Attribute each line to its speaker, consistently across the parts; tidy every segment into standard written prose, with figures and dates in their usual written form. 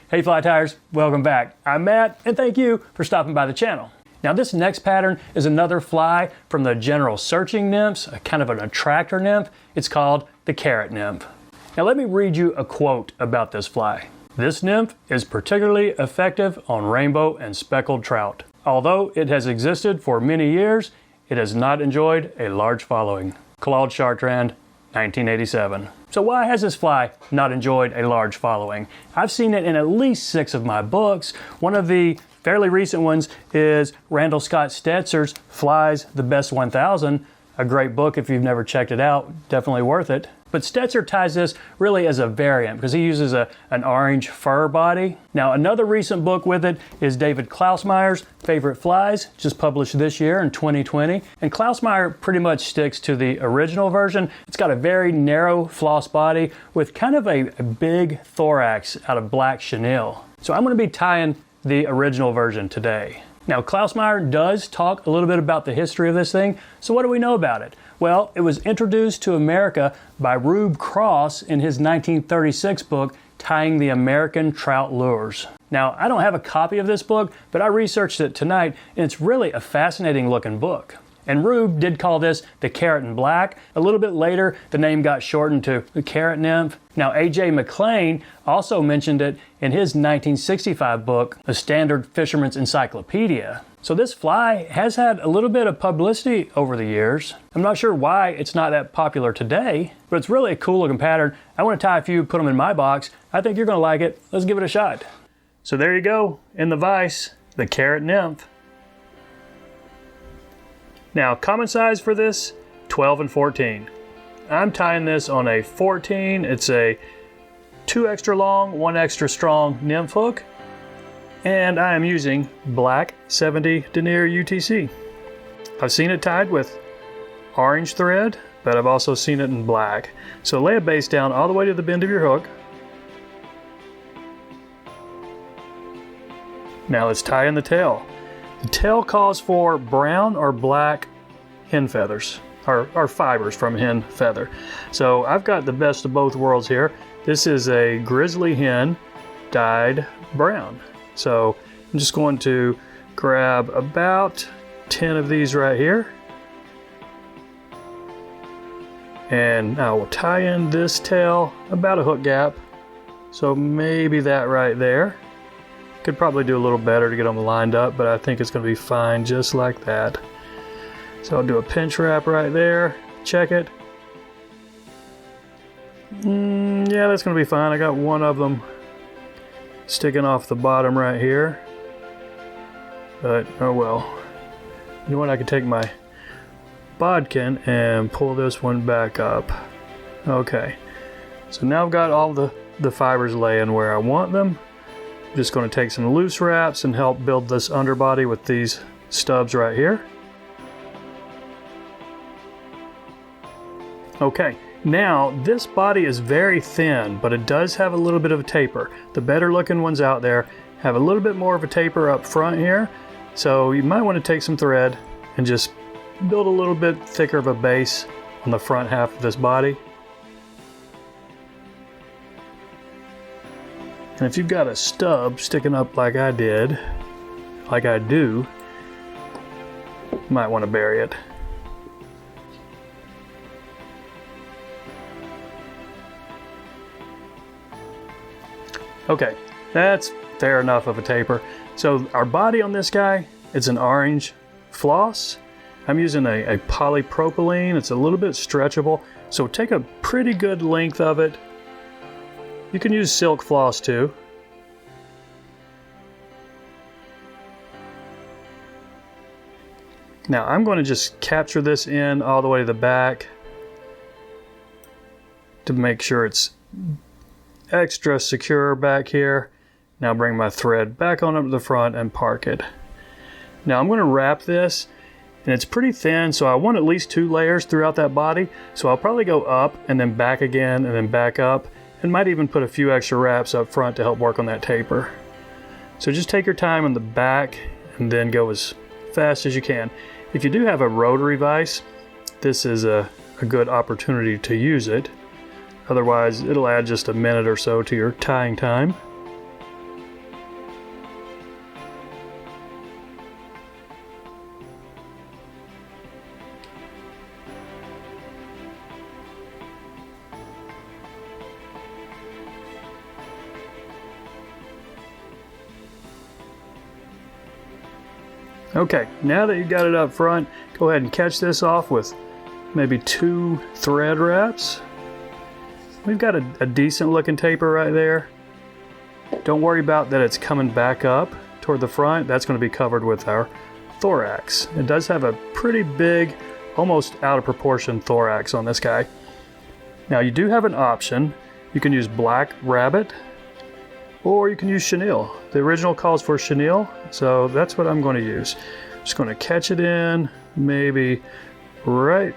Speaker 1: Hey fly tires, welcome back. I'm Matt and thank you for stopping by the channel. Now this next pattern is another fly from the general searching nymphs, a kind of an attractor nymph. It's called the Carrot Nymph. Now let me read you a quote about this fly. This nymph is particularly effective on rainbow and speckled trout. Although it has existed for many years, it has not enjoyed a large following. Claude Chartrand, 1987. So why has this fly not enjoyed a large following? I've seen it in at least 6 of my books. One of the fairly recent ones is Randall Scott Stetzer's Flies the Best 1000. A great book if you've never checked it out, definitely worth it. But Stetzer ties this really as a variant because he uses an orange fur body. Now another recent book with it is David Klausmeyer's Favorite Flies, just published this year in 2020. And Klausmeyer pretty much sticks to the original version. It's got a very narrow floss body with kind of a big thorax out of black chenille. So I'm going to be tying the original version today. Now Klausmeyer does talk a little bit about the history of this thing, so what do we know about it? Well, it was introduced to America by Reuben Cross in his 1936 book, Tying the American Trout Lures. Now, I don't have a copy of this book, but I researched it tonight, and it's really a fascinating looking book. And Rube did call this the Carrot and Black. A little bit later, the name got shortened to the Carrot Nymph. Now, A.J. McLean also mentioned it in his 1965 book, A Standard Fisherman's Encyclopedia. So this fly has had a little bit of publicity over the years. I'm not sure why it's not that popular today, but it's really a cool looking pattern. I want to tie a few, put them in my box. I think you're going to like it. Let's give it a shot. So there you go, in the vise, the Carrot Nymph. Now, common size for this, 12 and 14. I'm tying this on a 14. It's a 2 extra long, 1 extra strong nymph hook. And I am using black 70 denier UTC. I've seen it tied with orange thread, but I've also seen it in black. So lay a base down all the way to the bend of your hook. Now let's tie in the tail. The tail calls for brown or black hen feathers, or fibers from hen feather. So I've got the best of both worlds here. This is a grizzly hen dyed brown. So I'm just going to grab about 10 of these right here. And I will tie in this tail about a hook gap. So maybe that right there. Could probably do a little better to get them lined up, but I think it's going to be fine just like that. So I'll do a pinch wrap right there, check it. Yeah, that's going to be fine. I got one of them sticking off the bottom right here. But, oh well. You know what, I can take my bodkin and pull this one back up. Okay, so now I've got all the fibers laying where I want them. I'm just going to take some loose wraps and help build this underbody with these stubs right here. Okay, now this body is very thin, but it does have a little bit of a taper. The better looking ones out there have a little bit more of a taper up front here. So you might want to take some thread and just build a little bit thicker of a base on the front half of this body. And if you've got a stub sticking up like I did, like I do, you might want to bury it. Okay, that's fair enough of a taper. So our body on this guy, it's an orange floss. I'm using a polypropylene. It's a little bit stretchable. So take a pretty good length of it. You can use silk floss too. Now I'm going to just capture this in all the way to the back to make sure it's extra secure back here. Now bring my thread back on up to the front and park it. Now I'm going to wrap this, and it's pretty thin, so I want at least 2 layers throughout that body. So I'll probably go up and then back again and then back up, and might even put a few extra wraps up front to help work on that taper. So just take your time on the back and then go as fast as you can. If you do have a rotary vise, this is a good opportunity to use it. Otherwise, it'll add just a minute or so to your tying time. Okay, now that you got it up front, go ahead and catch this off with maybe 2 thread wraps. We've got a decent looking taper right there. Don't worry about that it's coming back up toward the front. That's going to be covered with our thorax. It does have a pretty big, almost out of proportion thorax on this guy. Now you do have an option. You can use black rabbit or you can use chenille. The original calls for chenille, so that's what I'm going to use. Just going to catch it in, maybe right.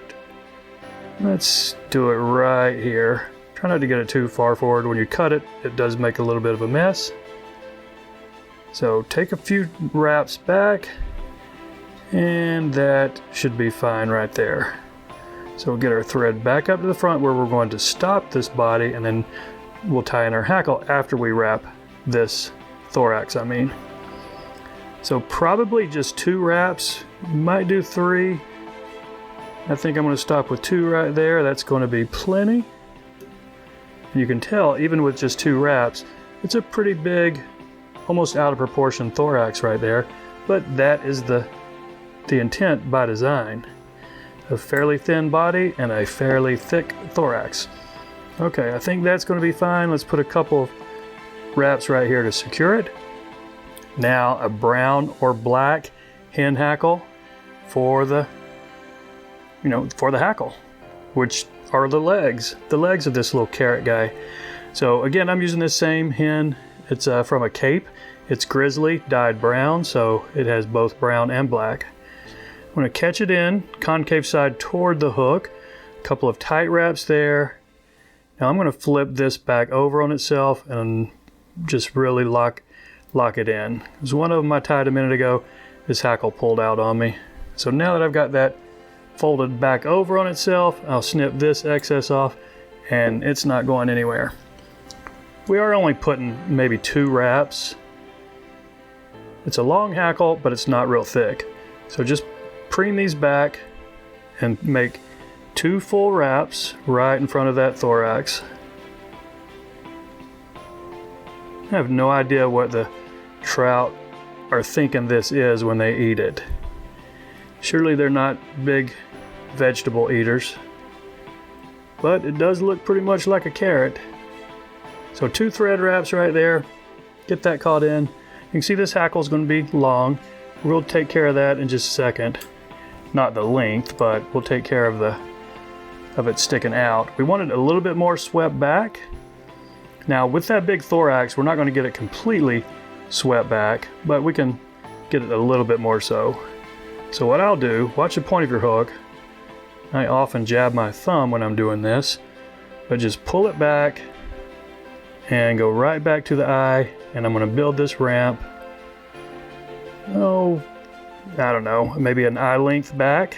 Speaker 1: Let's do it right here. Try not to get it too far forward. When you cut it, it does make a little bit of a mess. So take a few wraps back, and that should be fine right there. So we'll get our thread back up to the front where we're going to stop this body, and then we'll tie in our hackle after we wrap this thorax, So probably just 2 wraps, might do 3. I think I'm going to stop with 2 right there. That's going to be plenty. You can tell, even with just 2 wraps, it's a pretty big, almost out of proportion thorax right there. But that is the intent by design. A fairly thin body and a fairly thick thorax. Okay, I think that's going to be fine. Let's put a couple of wraps right here to secure it. Now a brown or black hen hackle for the hackle, which are the legs of this little carrot guy. So again, I'm using this same hen. It's from a Cape. It's grizzly dyed brown, so it has both brown and black. I'm going to catch it in, concave side toward the hook. A couple of tight wraps there. Now I'm going to flip this back over on itself and just really lock it in. There's one of them I tied a minute ago. This hackle pulled out on me. So now that I've got that folded back over on itself, I'll snip this excess off and it's not going anywhere. We are only putting maybe 2 wraps. It's a long hackle, but it's not real thick. So just preen these back and make 2 full wraps right in front of that thorax. I have no idea what the trout are thinking this is when they eat it. Surely they're not big vegetable eaters, but it does look pretty much like a carrot. So 2 thread wraps right there. Get that caught in. You can see this hackle is going to be long. We'll take care of that in just a second. Not the length, but we'll take care of it sticking out. We want it a little bit more swept back. Now with that big thorax, we're not going to get it completely swept back, but we can get it a little bit more so. So what I'll do, watch the point of your hook. I often jab my thumb when I'm doing this, but just pull it back and go right back to the eye, and I'm going to build this ramp. Oh, I don't know, maybe an eye length back.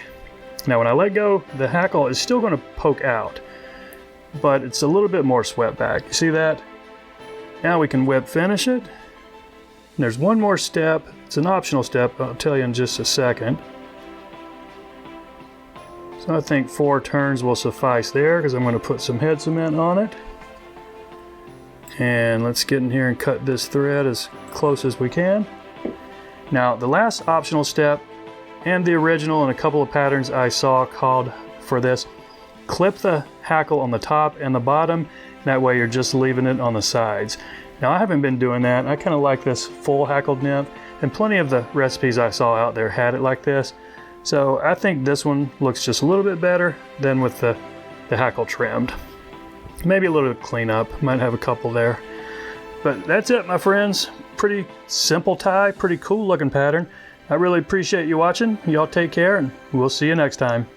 Speaker 1: Now when I let go, the hackle is still going to poke out, but it's a little bit more swept back. You see that? Now we can whip finish it. And there's one more step. It's an optional step. I'll tell you in just a second. So I think 4 turns will suffice there because I'm going to put some head cement on it. And let's get in here and cut this thread as close as we can. Now the last optional step, and the original and a couple of patterns I saw called for this, clip the hackle on the top and the bottom. That way you're just leaving it on the sides. Now I haven't been doing that. I kind of like this full hackled nymph, and plenty of the recipes I saw out there had it like this. So I think this one looks just a little bit better than with the hackle trimmed. Maybe a little cleanup, might have a couple there. But that's it, my friends. Pretty simple tie, pretty cool looking pattern. I really appreciate you watching. Y'all take care, and we'll see you next time.